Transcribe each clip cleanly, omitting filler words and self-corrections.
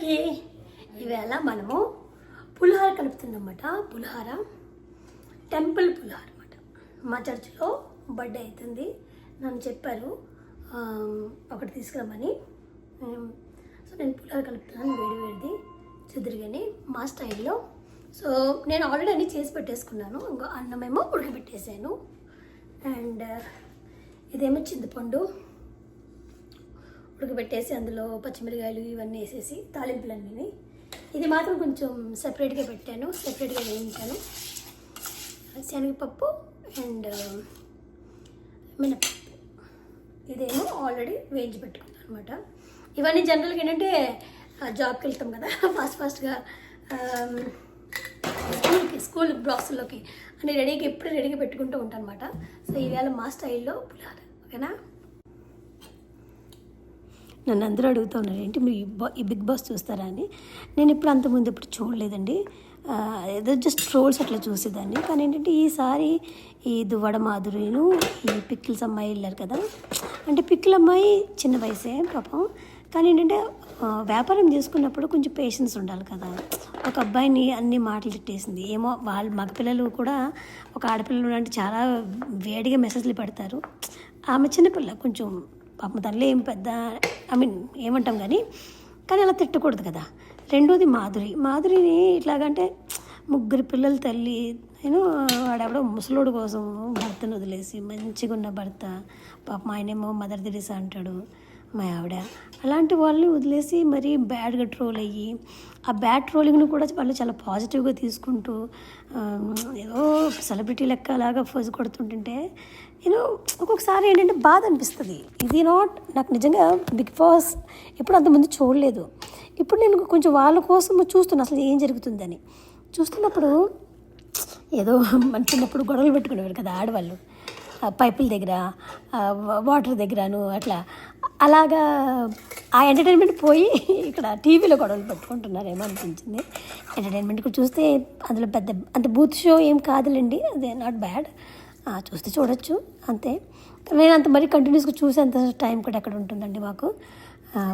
అందరికీ ఈవేళ మనము పులిహోర కలుపుతున్నమాట. పులిహోర టెంపుల్ పులిహోర అనమాట. మా చర్చిలో బర్త్డే అవుతుంది, నన్ను చెప్పారు ఒకటి తీసుకురమ్మని. సో నేను పులిహోర కలుపుతున్నాను, వేడిది చెదురుగాని మా స్టైల్లో. సో నేను ఆల్రెడీ అన్నీ చేసి పెట్టేసుకున్నాను. ఇంకో అన్నమేమో ఉడకబెట్టేసాను. అండ్ ఇదేమో చింతపండు ఉడకబెట్టేసి అందులో పచ్చిమిరకాయలు ఇవన్నీ వేసేసి తాలింపులన్నీ. ఇది మాత్రం కొంచెం సెపరేట్గా పెట్టాను, సెపరేట్గా వేయించాను. శనగపప్పు అండ్ మినపప్పు ఇదేమో ఆల్రెడీ వేయించి పెట్టుకున్నాను అనమాట. ఇవన్నీ జనరల్గా ఏంటంటే జాబ్కి వెళ్తాం కదా, ఫాస్ట్గా స్కూల్ బాక్స్లోకి అన్ని ఎప్పుడు రెడీగా పెట్టుకుంటూ ఉంటాను అనమాట. సో ఈవేళ మా స్టైల్లో పులిహోర, ఓకేనా? నన్ను అందరూ అడుగుతూ ఉన్నారు, ఏంటి మీరు ఈ బిగ్ బాస్ చూస్తారా అని. నేను ఇప్పుడు అంతకుముందు ఎప్పుడు చూడలేదండి, ఏదో జస్ట్ ట్రోల్స్ అట్లా చూసేదాన్ని. కానీ ఏంటంటే ఈసారి ఈ దువ్వడ మాధురిను ఈ పిక్కిల్స్ అమ్మాయి వెళ్ళారు కదా. అంటే పిక్కిల్ అమ్మాయి చిన్న వయసే పాపం, కానీ ఏంటంటే వ్యాపారం చేసుకున్నప్పుడు కొంచెం పేషెన్స్ ఉండాలి కదా. ఒక అబ్బాయిని అన్ని మాటలు తిట్టేసింది. ఏమో వాళ్ళు మగపిల్లలు కూడా ఒక ఆడపిల్లలు అంటే చాలా వేడిగా మెసేజ్లు పెడతారు. ఆమె చిన్నపిల్ల కొంచెం పాపం, తల్లి ఏం పెద్ద ఏమంటాం కానీ అలా తిట్టకూడదు కదా. రెండోది మాధురిని ఇట్లాగంటే ముగ్గురు పిల్లల తల్లి. నేను వాడెవడో ముసలోడు కోసం భర్తను వదిలేసి మంచిగా ఉన్న భర్త, పాపం ఆయనేమో మదర్ తెరీసా అంటాడు మా ఆవిడ. అలాంటి వాళ్ళని వదిలేసి మరీ బ్యాడ్గా ట్రోల్ అయ్యి, ఆ బ్యాడ్ ట్రోలింగ్ను కూడా వాళ్ళు చాలా పాజిటివ్గా తీసుకుంటూ ఏదో సెలబ్రిటీ లెక్క అలాగా ఫోజు కొడుతుంటుంటే ఒక్కొక్కసారి ఏంటంటే బాధ అనిపిస్తుంది. ఇది నాకు నిజంగా బిగ్ బాస్ ఎప్పుడు అంతమంది చూడలేదు. ఇప్పుడు నేను కొంచెం వాళ్ళ కోసం చూస్తున్నా అసలు ఏం జరుగుతుందని. చూస్తున్నప్పుడు ఏదో మన చిన్నప్పుడు గొడవలు పెట్టుకునేవారు కదా ఆడవాళ్ళు, పైపుల దగ్గర వాటర్ దగ్గరను అలాగా ఆ ఎంటర్టైన్మెంట్ పోయి ఇక్కడ టీవీలో గొడవలు పెట్టుకుంటున్నారేమో అనిపించింది. ఎంటర్టైన్మెంట్ చూస్తే అందులో అంత బూత్ షో ఏం కాదులేండి, అదే నాట్ బ్యాడ్, చూస్తే చూడొచ్చు అంతే. నేను అంత మరీ కంటిన్యూస్గా చూసేంత టైం కూడా ఎక్కడ ఉంటుందండి మాకు.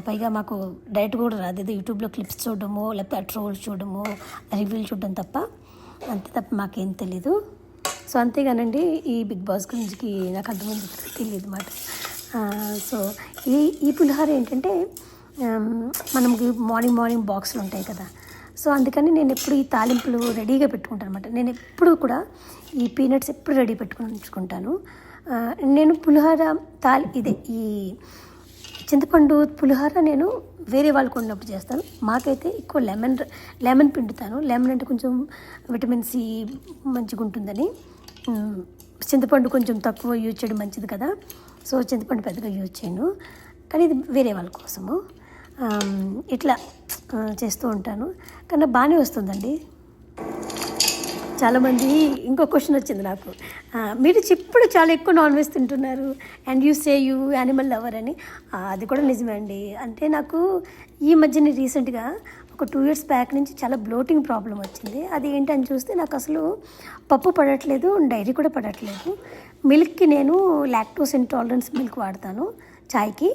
పైగా మాకు డైరెక్ట్ కూడా రాదు, ఏదో యూట్యూబ్లో క్లిప్స్ చూడడము, లేకపోతే ట్రోల్స్ చూడడము, రివ్యూలు చూడడం తప్ప, అంతే తప్ప మాకేం తెలీదు. సో అంతేగానండి ఈ బిగ్ బాస్ గురించి నాకు అంతమంది తెలియదు అన్నమాట. సో ఈ పులిహోర ఏంటంటే మనకి మార్నింగ్ బాక్సులు ఉంటాయి కదా. సో అందుకని నేను ఎప్పుడు ఈ తాలింపులు రెడీగా పెట్టుకుంటాను అనమాట. నేను ఎప్పుడు కూడా ఈ పీనట్స్ ఎప్పుడు రెడీ పెట్టుకుని ఉంచుకుంటాను. నేను పులిహోర ఇదే ఈ చింతపండు పులిహోర నేను వేరే వాళ్ళకు ఉన్నప్పుడు చేస్తాను. మాకైతే ఎక్కువ లెమన్ పిండుతాను. లెమన్ అంటే కొంచెం విటమిన్ సి మంచిగా ఉంటుందని. చింతపండు కొంచెం తక్కువ యూజ్ చేయడం మంచిది కదా. సో చింతపండు పెద్దగా యూజ్ చేయను, కానీ ఇది వేరే వాళ్ళ కోసము ఇట్లా చేస్తూ ఉంటాను. కానీ బాగానే వస్తుందండి. చాలామంది ఇంకో క్వశ్చన్ వచ్చింది నాకు, మీరు ఇప్పుడు చాలా ఎక్కువ నాన్ వెజ్ తింటున్నారు and you say you animal lover అని. అది కూడా నిజమే అండి. అంటే నాకు ఈ మధ్యన రీసెంట్గా ఒక 2 years బ్యాక్ నుంచి చాలా బ్లోటింగ్ ప్రాబ్లం వచ్చింది. అది ఏంటని చూస్తే నాకు అసలు పప్పు పడట్లేదు, డైరీ కూడా పడట్లేదు. మిల్క్కి నేను లాక్టోస్ ఇంటాలరెన్స్ మిల్క్ వాడతాను చాయ్కి.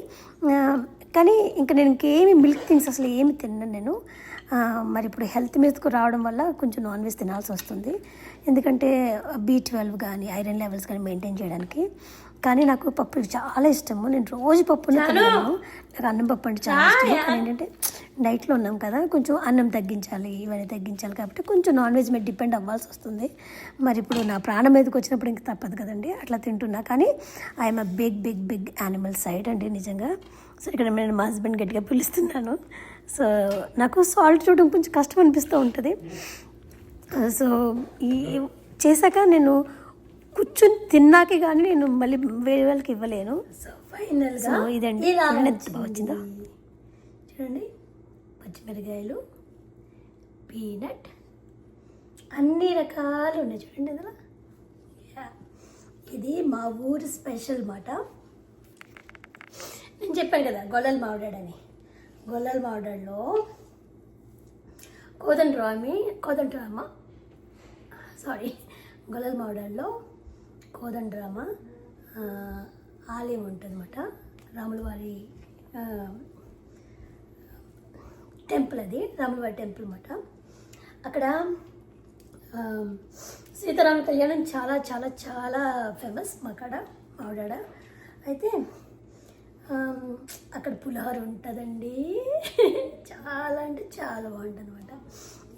కానీ ఇంకా నేను ఇంకేమి మిల్క్ థింగ్స్ అసలు ఏమి తిన్నాను నేను. మరి ఇప్పుడు హెల్త్ మీదకు రావడం వల్ల కొంచెం నాన్ వెజ్ తినాల్సి వస్తుంది, ఎందుకంటే B12 కానీ ఐరన్ లెవెల్స్ కానీ మెయింటైన్ చేయడానికి. కానీ నాకు పప్పు చాలా ఇష్టము, నేను రోజు పప్పుని తిన్నాను. నాకు అన్నం పప్పు అంటే చాలా ఇష్టం. కానీ ఏంటంటే డైట్లో ఉన్నాం కదా, కొంచెం అన్నం తగ్గించాలి, ఇవన్నీ తగ్గించాలి, కాబట్టి కొంచెం నాన్ వెజ్ మీద డిపెండ్ అవ్వాల్సి వస్తుంది. మరి ఇప్పుడు నా ప్రాణం మీదకి వచ్చినప్పుడు ఇంక తప్పదు కదండి, అట్లా తింటున్నా. కానీ I'm a big animal side అండి నిజంగా. సో ఇక్కడ నేను మా హస్బెండ్ గట్టిగా పిలుస్తున్నాను. సో నాకు సాల్ట్ చూడడం కొంచెం కష్టం అనిపిస్తూ ఉంటుంది. సో ఈ చేశాక నేను కూర్చొని తిన్నాకే కానీ నేను మళ్ళీ వేరే వాళ్ళకి ఇవ్వలేను. సో ఫైనల్గా ఇదండి వచ్చిందా చూడండి, పచ్చిమిరకాయలు, పీనట్, అన్ని రకాలు ఉన్నాయి చూడండి అందులో. ఇది మా ఊరి స్పెషల్ మాట. నేను చెప్పాను కదా గొల్లల మామిడాడని. గొల్లల మామిడాడులో గొల్లల మామిడాడులో కోదండరామ ఆలయం ఉంటుందన్నమాట. రాముల వారి టెంపుల్, అది రాములవారి టెంపుల్ అన్నమాట. అక్కడ సీతారామ కళ్యాణం చాలా చాలా చాలా ఫేమస్ మా కాడ, మావిడాడ. అయితే అక్కడ పులిహోర ఉంటుందండి. చాలా అంటే చాలా బాగుంటుంది అనమాట.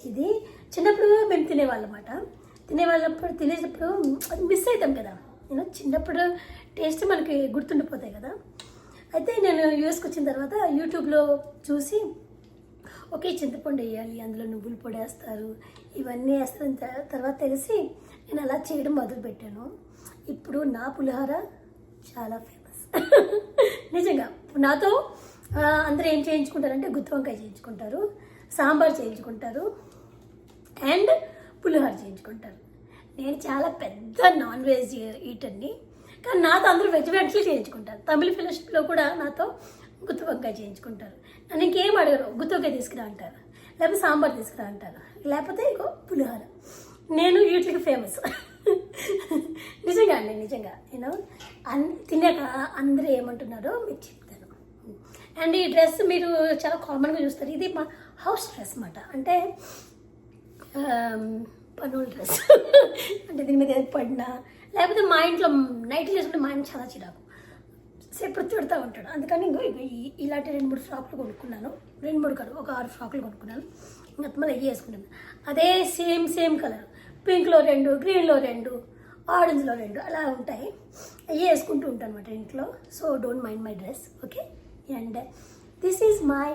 ఇది చిన్నప్పుడు మేము తినేవాళ్ళమాట. తినేటప్పుడు అది మిస్ అవుతాం కదా, చిన్నప్పుడు టేస్ట్ మనకి గుర్తుండిపోతాయి కదా. అయితే నేను యూఎస్కి వచ్చిన తర్వాత యూట్యూబ్లో చూసి ఒకే చింతపండు వేయాలి, అందులో నువ్వుల పొడి వేస్తారు, ఇవన్నీ వేస్తారని తర్వాత తెలిసి నేను అలా చేయడం మొదలుపెట్టాను. ఇప్పుడు నా పులిహోర చాలా ఫేమస్. నిజంగా నాతో అందరూ ఏం చేయించుకుంటారంటే గుత్తి వంకాయ చేయించుకుంటారు, సాంబార్ చేయించుకుంటారు అండ్ పులిహోర చేయించుకుంటారు. నేను చాలా పెద్ద నాన్ వెజ్ ఈటర్ని, కానీ నాతో అందరూ వెజ్ చేయించుకుంటారు. తమిళ ఫెలోషిప్లో కూడా నాతో గుత్తి వంకాయ చేయించుకుంటారు. నన్ను ఇంకేం అడగరు, గుత్తి వంకాయ తీసుకురా అంటారు, లేకపోతే సాంబార్ తీసుకురా అంటారు, లేకపోతే ఇంకో పులిహోర. నేను వీటికి ఫేమస్. నిజంగా అండి, నిజంగా తిన్నాక అందరూ ఏమంటున్నారో మీకు చెప్తాను. అండ్ ఈ డ్రెస్ మీరు చాలా కామన్గా చూస్తారు, ఇది మా హౌస్ డ్రెస్ అన్నమాట. అంటే పనుల డ్రెస్. అంటే దీని మీద ఏది పడినా, లేకపోతే మా ఇంట్లో నైట్లు చేసుకుంటే మా ఆయన చాలా చిరాకు, ఎప్పుడు తిడుతూ ఉంటాడు. అందుకని ఇలాంటి 2-3 ఫ్రాక్లు కొనుక్కున్నాను. 2-3 కాదు, ఒక 6 ఫ్రాక్లు కొనుక్కున్నాను. ఇంకా మళ్ళీ అవి వేసుకున్నాను. అదే సేమ్ కలర్, పింక్లో 2, గ్రీన్లో 2, ఆరెంజ్లో 2 అలా ఉంటాయి. అవి వేసుకుంటూ ఉంటాను అనమాట ఇంట్లో. So don't mind my dress, okay. And this is my